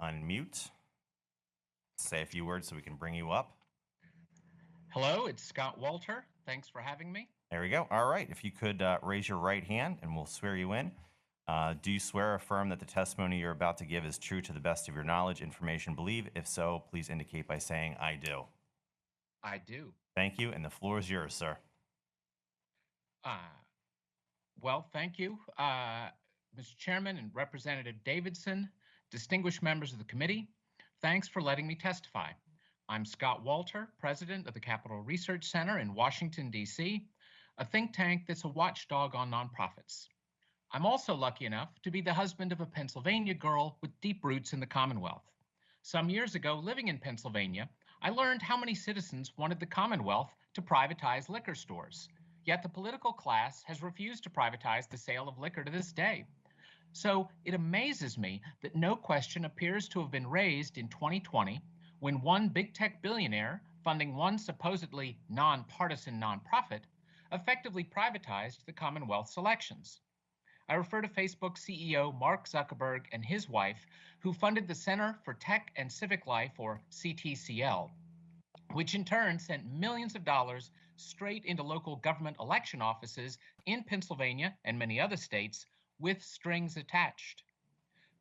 unmute, say a few words so we can bring you up. Hello, it's Scott Walter. Thanks for having me. There we go. All right. If you could raise your right hand and we'll swear you in. Do you swear or affirm that the testimony you're about to give is true to the best of your knowledge, information, believe? If so, please indicate by saying, I do. I do. Thank you. And the floor is yours, sir. Well, thank you, Mr. Chairman and Representative Davidson, distinguished members of the committee. Thanks for letting me testify. I'm Scott Walter, president of the Capital Research Center in Washington, D.C., a think tank that's a watchdog on nonprofits. I'm also lucky enough to be the husband of a Pennsylvania girl with deep roots in the Commonwealth. Some years ago, living in Pennsylvania, I learned how many citizens wanted the Commonwealth to privatize liquor stores. Yet the political class has refused to privatize the sale of liquor to this day. So it amazes me that no question appears to have been raised in 2020 when one big tech billionaire funding one supposedly nonpartisan nonprofit effectively privatized the Commonwealth's elections. I refer to Facebook CEO Mark Zuckerberg and his wife, who funded the Center for Tech and Civic Life, or CTCL, which in turn sent millions of dollars straight into local government election offices in Pennsylvania and many other states with strings attached.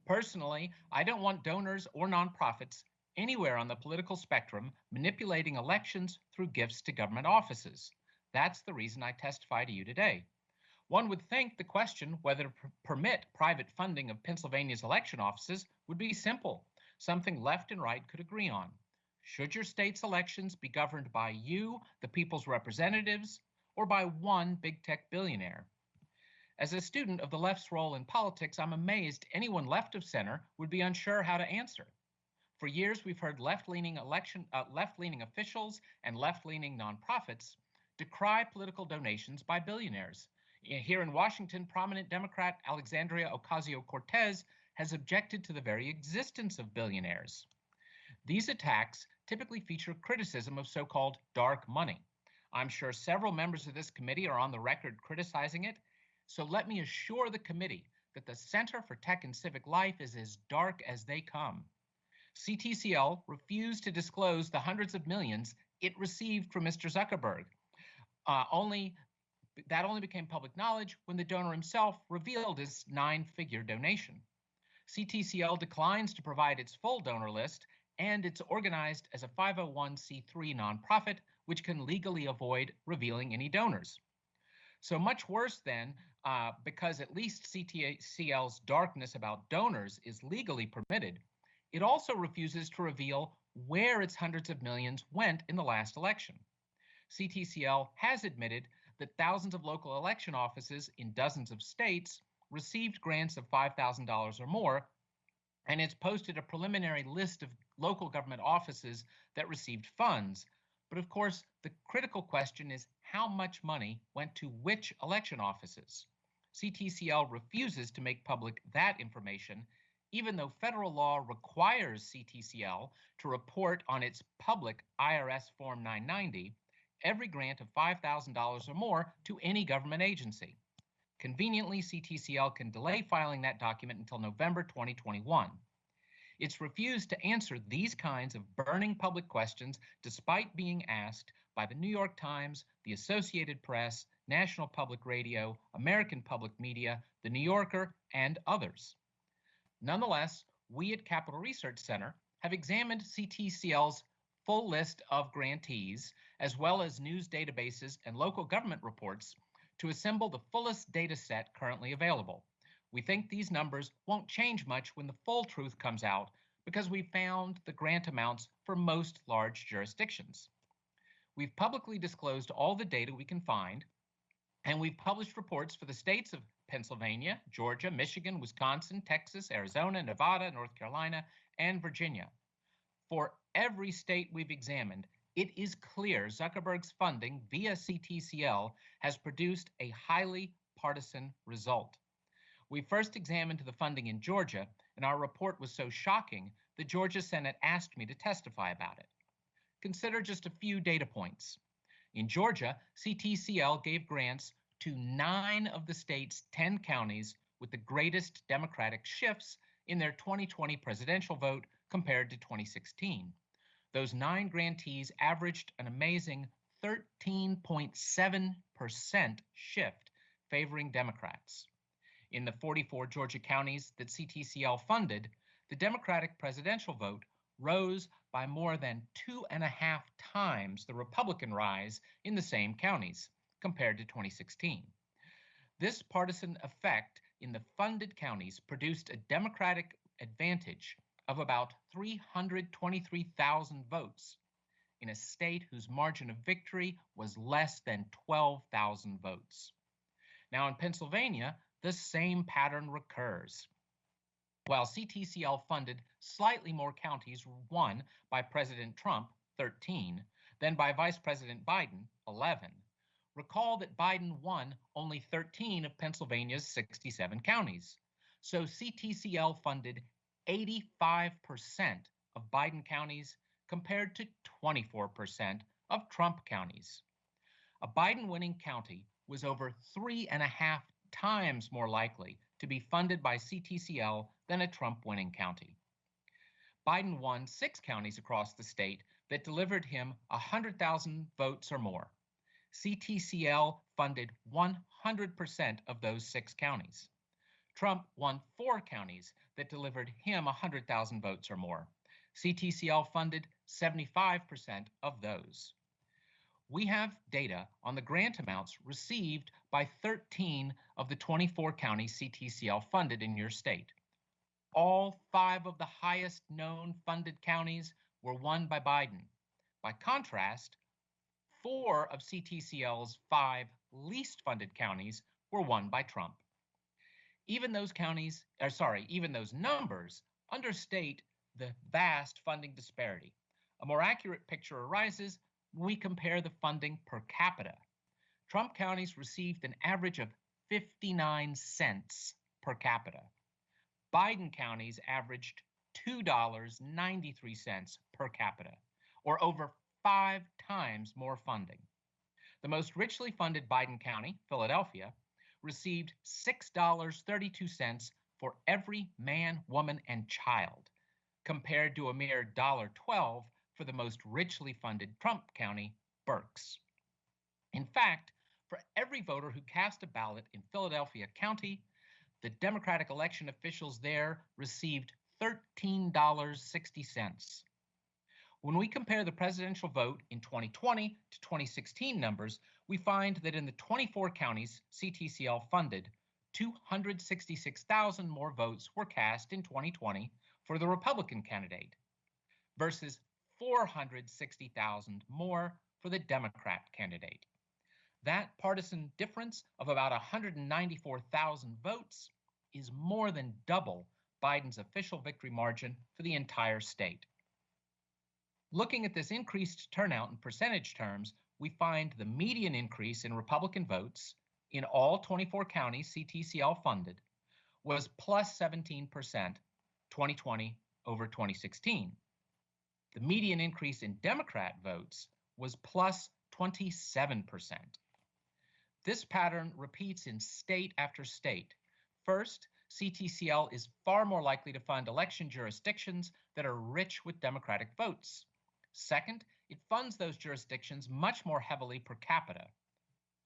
Personally, I don't want donors or nonprofits anywhere on the political spectrum manipulating elections through gifts to government offices. That's the reason I testify to you today. One would think the question whether to permit private funding of Pennsylvania's election offices would be simple, something left and right could agree on. Should your state's elections be governed by you, the people's representatives, or by one big tech billionaire? As a student of the left's role in politics, I'm amazed anyone left of center would be unsure how to answer. For years, we've heard left-leaning officials and left-leaning nonprofits decry political donations by billionaires. Here in Washington, prominent Democrat Alexandria Ocasio-Cortez has objected to the very existence of billionaires. These attacks typically feature criticism of so-called dark money. I'm sure several members of this committee are on the record criticizing it, so let me assure the committee that the Center for Tech and Civic Life is as dark as they come. CTCL refused to disclose the hundreds of millions it received from Mr. Zuckerberg. That only became public knowledge when the donor himself revealed his 9-figure donation. CTCL declines to provide its full donor list, and it's organized as a 501c3 nonprofit, which can legally avoid revealing any donors. So much worse then, because at least CTCL's darkness about donors is legally permitted, it also refuses to reveal where its hundreds of millions went in the last election. CTCL has admitted that thousands of local election offices in dozens of states received grants of $5,000 or more, and it's posted a preliminary list of local government offices that received funds. But of course, the critical question is how much money went to which election offices? CTCL refuses to make public that information, even though federal law requires CTCL to report on its public IRS Form 990 every grant of $5,000 or more to any government agency. Conveniently, CTCL can delay filing that document until November 2021. It's refused to answer these kinds of burning public questions despite being asked by the New York Times, the Associated Press, National Public Radio, American Public Media, the New Yorker, and others. Nonetheless, we at Capital Research Center have examined CTCL's full list of grantees, as well as news databases and local government reports, to assemble the fullest data set currently available. We think these numbers won't change much when the full truth comes out because we found the grant amounts for most large jurisdictions. We've publicly disclosed all the data we can find, and we've published reports for the states of Pennsylvania, Georgia, Michigan, Wisconsin, Texas, Arizona, Nevada, North Carolina, and Virginia. For every state we've examined, it is clear Zuckerberg's funding via CTCL has produced a highly partisan result. We first examined the funding in Georgia, and our report was so shocking, the Georgia Senate asked me to testify about it. Consider just a few data points. In Georgia, CTCL gave grants to 9 of the state's 10 counties with the greatest Democratic shifts in their 2020 presidential vote compared to 2016. Those 9 grantees averaged an amazing 13.7% shift favoring Democrats. In the 44 Georgia counties that CTCL funded, the Democratic presidential vote rose by more than 2.5 times the Republican rise in the same counties compared to 2016. This partisan effect in the funded counties produced a Democratic advantage of about 323,000 votes in a state whose margin of victory was less than 12,000 votes. Now in Pennsylvania, the same pattern recurs. While CTCL funded slightly more counties won by President Trump, 13, than by Vice President Biden, 11, recall that Biden won only 13 of Pennsylvania's 67 counties. So CTCL funded 85% of Biden counties compared to 24% of Trump counties. A Biden-winning county was over 3.5 times more likely to be funded by CTCL than a Trump-winning county. Biden won 6 counties across the state that delivered him 100,000 votes or more. CTCL funded 100% of those 6 counties. Trump won 4 counties that delivered him 100,000 votes or more. CTCL funded 75% of those. We have data on the grant amounts received by 13 of the 24 counties CTCL funded in your state. All 5 of the highest known funded counties were won by Biden. By contrast, 4 of CTCL's 5 least funded counties were won by Trump. Even those numbers understate the vast funding disparity. A more accurate picture arises when we compare the funding per capita. Trump counties received an average of 59 cents per capita. Biden counties averaged $2.93 per capita, or over 5 times more funding. The most richly funded Biden county, Philadelphia, received $6.32 for every man, woman, and child, compared to a mere $1.12 for the most richly funded Trump county, Berks. In fact, for every voter who cast a ballot in Philadelphia County, the Democratic election officials there received $13.60. When we compare the presidential vote in 2020 to 2016 numbers, we find that in the 24 counties CTCL funded, 266,000 more votes were cast in 2020 for the Republican candidate versus 460,000 more for the Democrat candidate. That partisan difference of about 194,000 votes is more than double Biden's official victory margin for the entire state. Looking at this increased turnout in percentage terms, we find the median increase in Republican votes in all 24 counties CTCL funded was plus 17%, 2020 over 2016. The median increase in Democrat votes was plus 27%. This pattern repeats in state after state. First, CTCL is far more likely to fund election jurisdictions that are rich with Democratic votes. Second, it funds those jurisdictions much more heavily per capita.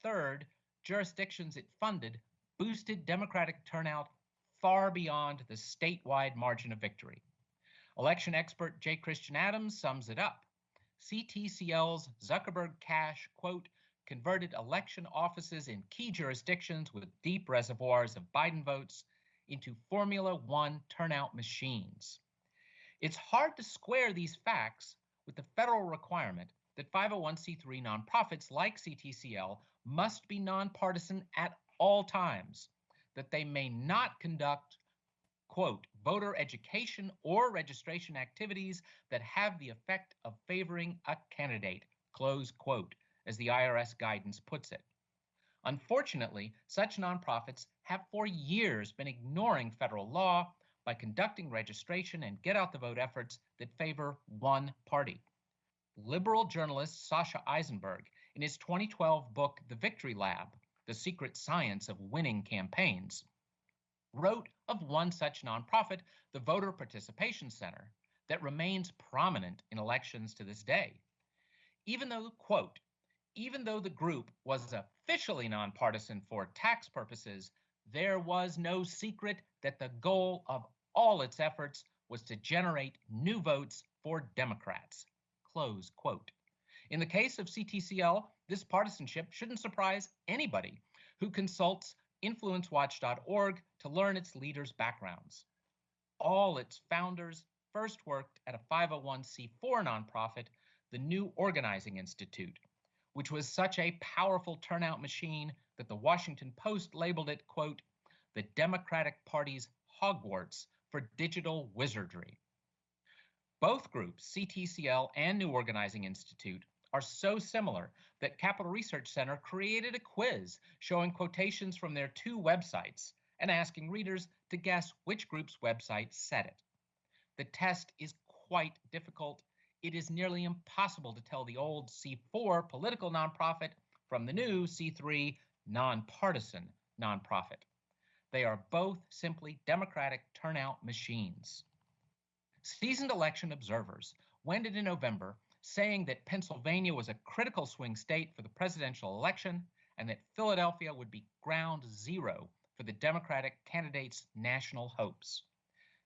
Third, jurisdictions it funded boosted Democratic turnout far beyond the statewide margin of victory. Election expert J. Christian Adams sums it up. CTCL's Zuckerberg Cash, quote, converted election offices in key jurisdictions with deep reservoirs of Biden votes into Formula One turnout machines. It's hard to square these facts with the federal requirement that 501c3 nonprofits like CTCL must be nonpartisan at all times, that they may not conduct, quote, voter education or registration activities that have the effect of favoring a candidate, close quote, as the IRS guidance puts it. Unfortunately, such nonprofits have for years been ignoring federal law by conducting registration and get-out-the-vote efforts that favor one party. Liberal journalist Sasha Eisenberg, in his 2012 book, The Victory Lab, The Secret Science of Winning Campaigns, wrote of one such nonprofit, the Voter Participation Center, that remains prominent in elections to this day. Even though, quote, even though the group was officially nonpartisan for tax purposes, there was no secret that the goal of all its efforts was to generate new votes for Democrats, close quote. In the case of CTCL, this partisanship shouldn't surprise anybody who consults influencewatch.org to learn its leaders' backgrounds. All its founders first worked at a 501c4 nonprofit, the New Organizing Institute, which was such a powerful turnout machine that the Washington Post labeled it, quote, the Democratic Party's Hogwarts for digital wizardry. Both groups, CTCL and New Organizing Institute, are so similar that Capital Research Center created a quiz showing quotations from their two websites and asking readers to guess which group's website said it. The test is quite difficult. It is nearly impossible to tell the old C4 political nonprofit from the new C3 nonpartisan nonprofit. They are both simply Democratic turnout machines. Seasoned election observers wended in November saying that Pennsylvania was a critical swing state for the presidential election and that Philadelphia would be ground zero for the Democratic candidate's national hopes.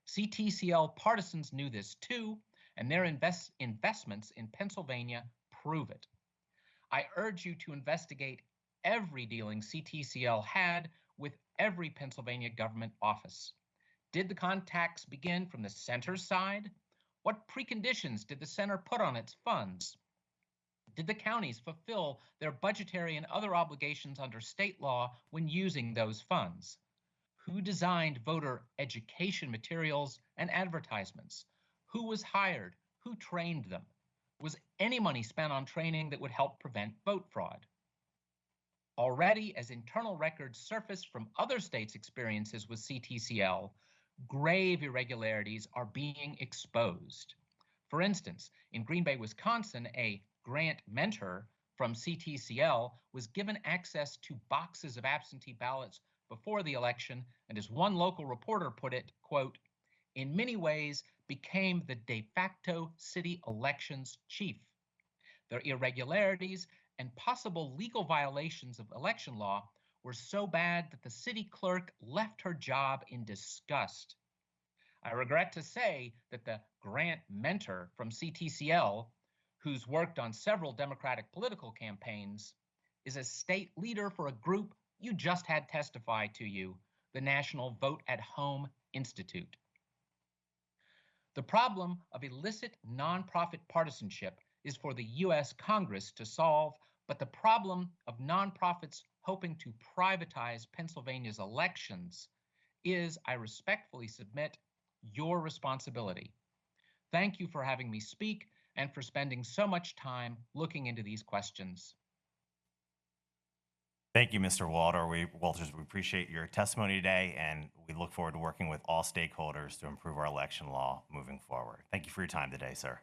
CTCL partisans knew this too, and their investments in Pennsylvania prove it. I urge you to investigate every dealing CTCL had with every Pennsylvania government office. Did the contacts begin from the center's side? What preconditions did the center put on its funds? Did the counties fulfill their budgetary and other obligations under state law when using those funds? Who designed voter education materials and advertisements? Who was hired? Who trained them? Was any money spent on training that would help prevent vote fraud? Already, as internal records surface from other states' experiences with CTCL, grave irregularities are being exposed. For instance, in Green Bay, Wisconsin, a grant mentor from CTCL was given access to boxes of absentee ballots before the election, and as one local reporter put it, quote, in many ways became the de facto city elections chief. Their irregularities and possible legal violations of election law were so bad that the city clerk left her job in disgust. I regret to say that the grant mentor from CTCL, who's worked on several Democratic political campaigns, is a state leader for a group you just had testify to you, the National Vote at Home Institute. The problem of illicit nonprofit partisanship is for the U.S. Congress to solve, but the problem of nonprofits hoping to privatize Pennsylvania's elections is, I respectfully submit, your responsibility. Thank you for having me speak and for spending so much time looking into these questions. Thank you, Mr. Walters. We appreciate your testimony today, and we look forward to working with all stakeholders to improve our election law moving forward. Thank you for your time today, sir.